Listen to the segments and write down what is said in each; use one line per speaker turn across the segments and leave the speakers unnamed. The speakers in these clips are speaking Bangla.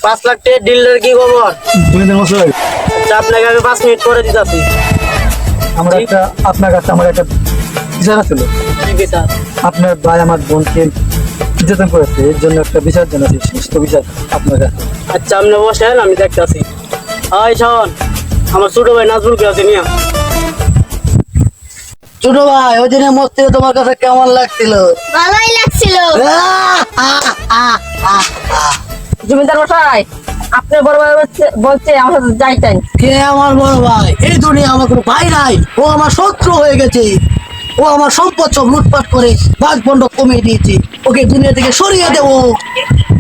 5 লাখ টাকা ডিলের কি খবর? আচ্ছা, আপনাকে আমি 5 মিনিট পরে দিতেছি।
আপনার কাছে আমার একটা বিচার ছিল। আপনার ভাই আমার বোনকে নির্যাতন করেছে, এর জন্য একটা বিচার জানাচ্ছি, সুস্থ বিচার আপনার কাছে।
আচ্ছা, আপনি বসেন, আমি দেখতেছি। ওই শোন, আমার ছোট ভাই নাজমুল কে আছে নিয়া।
ছোট ভাই, ওই দিনে মস্তি তোমার কাছে কেমন লাগছিল?
ভালোই লাগছিল।
জমিদার মশাই, আপনার বড় ভাই বলছে আমার সাথে যাইতেন।
কে আমার বড় ভাই? এই দুনিয়া আমার কোনো ভাই নাই, ও আমার শত্রু হয়ে গেছে। ও আমার সম্পদ সব লুটপাট করে ভাগ বন্ডক কমিয়ে দিয়েছে। ওকে দুনিয়া থেকে সরিয়ে দেবো।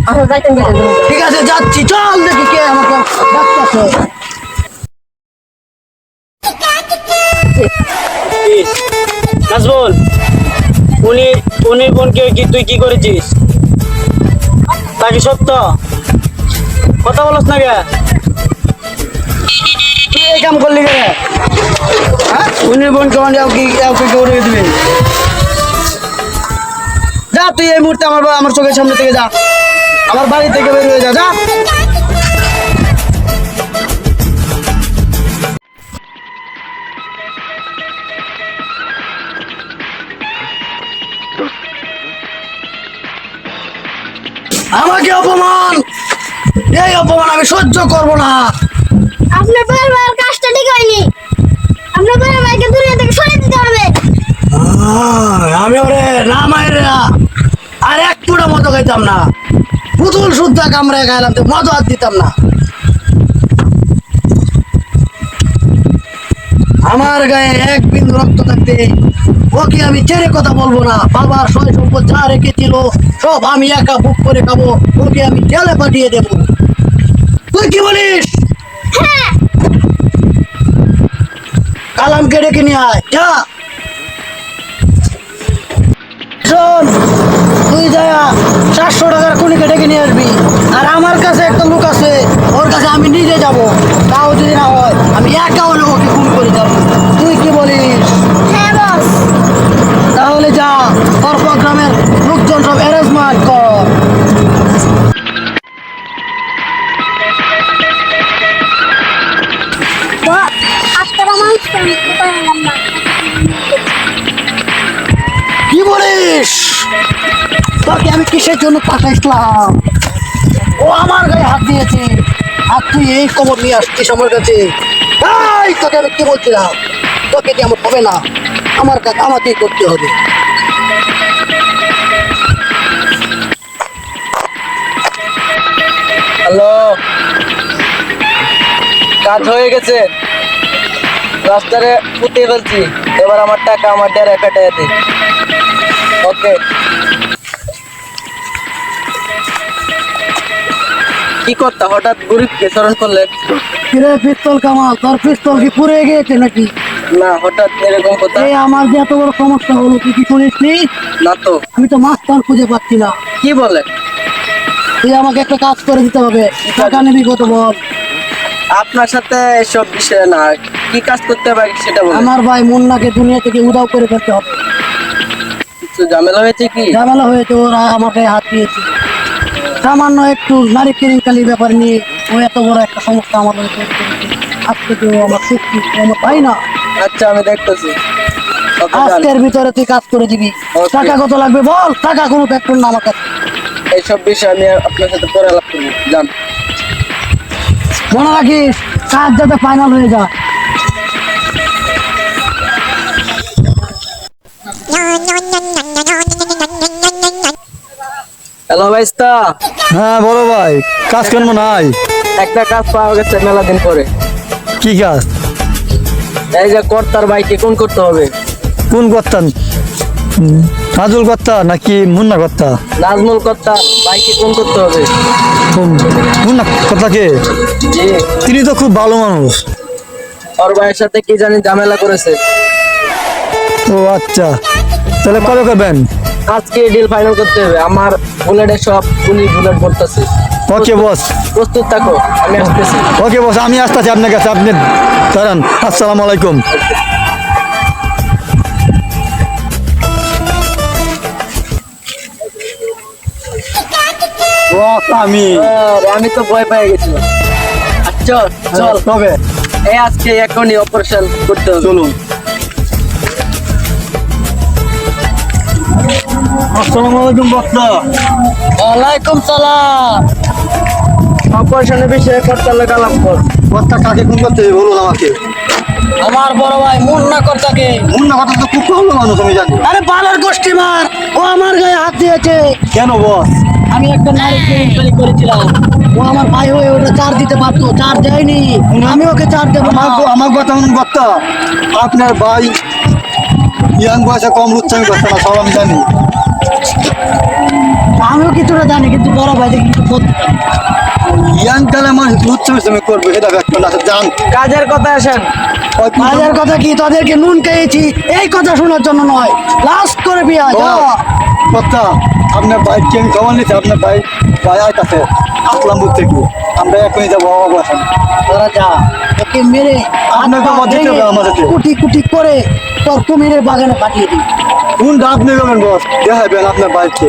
আমার সাথে যাইতেন কেন জমিদার?
ঠিক আছে, যাচ্ছি, চল দেখি কে আমাকে ডাকতেছে।
নাজমুল, উনি উনি বোনকে কি তুই কি করেছিস? তাকে সত্য কথা বলছ না কে? তুই এই কাম করলি কে? হ্যাঁ, উনি বোনকে করে দিবি? যা, তুই এই মুহূর্তে আমার চোখের সামনে থেকে যা, আমার বাড়ি থেকে বের হয়ে যা, যা। আমাকে অপমান, এই অপমান আমি সহ্য করব না।
আপনার বাবার কাজটা ঠিক হয়নি। আপনার বাবাকে দুনিয়া থেকে সরিয়ে দিতে হবে।
আমি ওরে না মাইরা আর এক ফুটা মতো খাইতাম না। পুতুল শুদ্ধা কামড়ায় খাইলাম, তো মতো আর দিতাম না। আমার গায়ে এক বিন্দু রক্ত থাকতে ওকে আমি ছেড়ে কথা বলবো না। বাবার সয় সম্পদ যা রেখেছিল সব আমি একা বুক করে খাবো। ওকে আমি জেলে পাঠিয়ে দেবো। তুই কি বলিস?
হ্যাঁ,
কালামকে ডেকে নিয়ে আয়, যা। শোন, তুই যা 400 টাকার কুলিকে ডেকে নিয়ে আসবি। আর আমার কাছে একটা লোক আছে, ওর কাছে আমি নিজে যাব। তাও যদি না হয় আমি একা হলে ওকে খুন করে যাবো। তুই কি বলিস?
হ্যাঁ বস।
তাহলে যা, তোর গ্রামের লোকজন সব অ্যারেঞ্জমেন্ট কর।
আজকের মানুষ না।
কি বলিস? তোকে আমি কিসের জন্য পাঠাইছিলাম? ও আমার গায়ে হাত দিয়েছে, আর তুই এই খবর নিয়ে আসছিস আমার কাছে। এই, তোকে আমি কি বলছিলাম? তোকে কি আমার হবে না? আমার কাজ আমাকেই করতে হবে।
হ্যালো, কাজ হয়ে গেছে, রাস্তারে পুঁতিয়ে ফেলছি। এবার আমার টাকা আমার ডেরা কাটাই দিই। ওকে। কি করতা হঠাৎ গরিবকে স্মরণ করলেন?
কিরে পিস্তল কামাল, তোর পিস্তল কি পুড়ে গিয়েছে নাকি?
না, হঠাৎ এরকম কথা।
এই আমার যে এত বড় সমস্যা হলো, তুই কি শুনিসনি?
না তো।
আমি তো মাস্টার খুঁজে পাচ্ছি না।
কি বলে?
তুই আমাকে একটা কাজ করে দিতে হবে। টাকা নিবি কত বল?
আপনার সাথে এসব বিষয় না, কি কাজ করতে পারি সেটা বলেন।
আমার ভাই মুন্নাকে দুনিয়া থেকে উধাও করে ফেলতে হবে।
কিছু ঝামেলা হয়েছে কি?
ঝামেলা হয়েছে, ওরা আমাকে হাত দিয়েছে। সামান্য একটু নারী কেলেঙ্কারি ব্যাপার নিয়ে ও এত বড় একটা সমস্যা আমার হয়ে তৈরি করেছে। আজকে তো আমার সত্যি আমার পাই না।
আচ্ছা, আমি দেখতেছি।
আজকের ভিতরে তুই কাজ করে দিবি।
Okay.
টাকা কত লাগবে বল? টাকা কোনো ফ্যাক্টর না আমার কাছে।
এইসব বিষয় আমি আপনার সাথে পরে আলাপ করবো, যান।
মনে রাখিস, কাজ যাতে ফাইনাল হয়ে যায়।
হ্যালো ভাইস্তা।
হ্যাঁ বড় ভাই, কাজ কেন নাই?
একটা কাজ পাওয়া গেছে মেলা দিন পরে।
কি কাজ?
এই যে কর্তার বাইকে কোন করতে হবে।
কোন কর্তা? নাজুল কর্তা নাকি মুন্না কর্তা?
নাজমুল কর্তা বাইকে কোন করতে হবে।
মুন্না কর্তাকে?
জি।
তিনি তো খুব ভালো মানুষ।
ওর ভাইয়ের সাথে কি জানি ঝামেলা করেছে।
ও আচ্ছা, তাহলে কবে করবেন?
আজকে ডিল ফাইনাল করতে হবে। আমার বুলেটের সব বুলেট ভরতেছে।
ওকে বস,
প্রস্তুত থাকো, আমি আসতেছি।
ওকে বস, আমি আসতেছি আপনার কাছে। আপনি দাঁড়ান। আসসালামু আলাইকুম। বস আমি
আমি তো ভয় পেয়ে গেছিলাম। আচ্ছা চল
তবে
এই আজকে এখনই অপারেশন করতে হবে।
চলুন। আসসালামু আলাইকুম বক্তা।
ওয়ালাইকুম সালাম। অপারেশনের বিষয়ে করতে হলে কালাম কর।
বক্তা কাকে ফোন করতে হবে বলুন আমাকে।
আমার বড় ভাই মুন্না কর্তাকে।
মুন্না কথা তো খুব ভালো মানুষ আমি জানি।
আরে বালার গোষ্ঠী মার, ও আমার গায়ে হাত দিয়েছে।
কেন বস?
আমি একটা নারী কেলেঙ্কারি করেছিলাম, ও আমার ভাই হয়ে ওটা চার দিতে পারতো, চার দেয়নি, আমি ওকে চার দেবো না।
আমার কথা শুনুন বক্তা, আপনার ভাই ইয়াং বয়সে কম লুচ্ছামি করছে না, সব আমি জানি।
আমিও কিছুটা জানি, কিন্তু বড় ভাই দেখি কিছু করতে পারি না।
ইয়াং কালে মানুষ লুচ্ছামি করবে সেটা ব্যক্ত না, জান।
কাজের কথা আসেন।
কাজের কথা কি, তোদেরকে নুন খেয়েছি এই কথা শোনার জন্য নয়, লাস্ট করে বিয়া যা।
বক্তা, আপনার ভাইকে আমি খবর নিচ্ছি, আপনার ভাইয়ের কাছে আসলাম দূর থেকে, আমরা এখনই যাবো অবসান।
তোরা যা, ওকে মেরে
আপনাকে আবার দিতে হবে আমাদেরকে।
কুটি কুটি করে তোর কুমিরের বাগানে পাঠিয়ে দিই।
কোন ডাক নিয়ে যাবেন বস? দেখাবেন আপনার ভাইকে।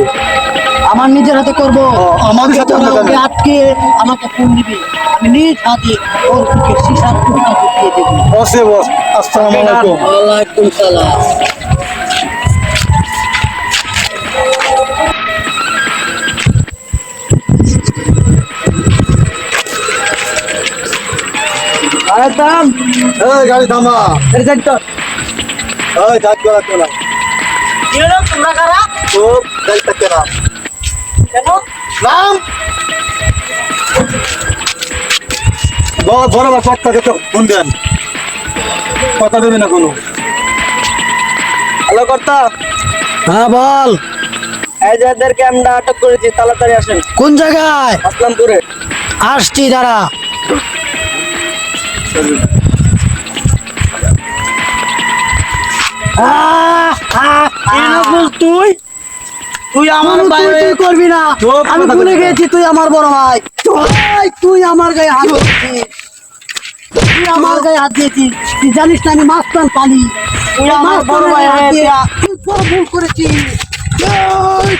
আমার নিজের হাতে করবো।
আমাদের সাথে
তোরা
আপনার
ওকে
জানেন।
আটকে আমাকে ফোন দিবি, আমি নিজ হাতে ওর বুকে সিসার টুকরা ঢুকিয়ে দেবো।
বসে বস, আসসালামু আলাইকুম।
ওয়ালাইকুম সালাম।
আরে দাম
এই গাড়ি থামা।
এই দেখ তো।
এই যাক করা তোলা।
কি হলো তোমরা কারা?
তো গাড়ি থাকে না।
কেন?
নাম বড় বা কথাকে তো ফোন দেন, কথা দেবে না কোনো।
হ্যালো কর্তা,
হ্যাঁ বল,
এই যাদেরকে আমরা আটক করেছি তাড়াতাড়ি আসেন।
কোন জায়গায়?
আসলামপুরে।
আসছি দাঁড়া।
তুই তুই আমার
তুই
বাইরে
তুই করবি না,
চুপ,
আমি
কথা
ভুলে
বলবি না।
গেছি তুই আমার বড় ভাই। এই, তুই আমার গায়ে হাত দিয়েছিস, তুই আমার গায়ে হাত দিয়েছিস, তুই জানিস না আমি মাস্তান পালি।
তুই আমার বড় ভাই
হাত
হয়ে
দিয়ে তুই বড় ভুল করেছিস। এই,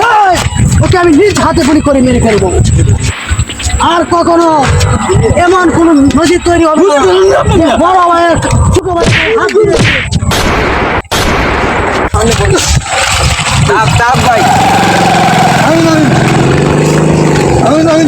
এই, ওকে আমি নিজ হাতে গুলি করে মেরে ফেলবো। আর কখনো এমন কোন মসজিদ তৈরি হবে না যে বড় ভাইয়ের ছোট ভাইয়ের হাত দিয়েছে।
তাপ ভাই।
আমি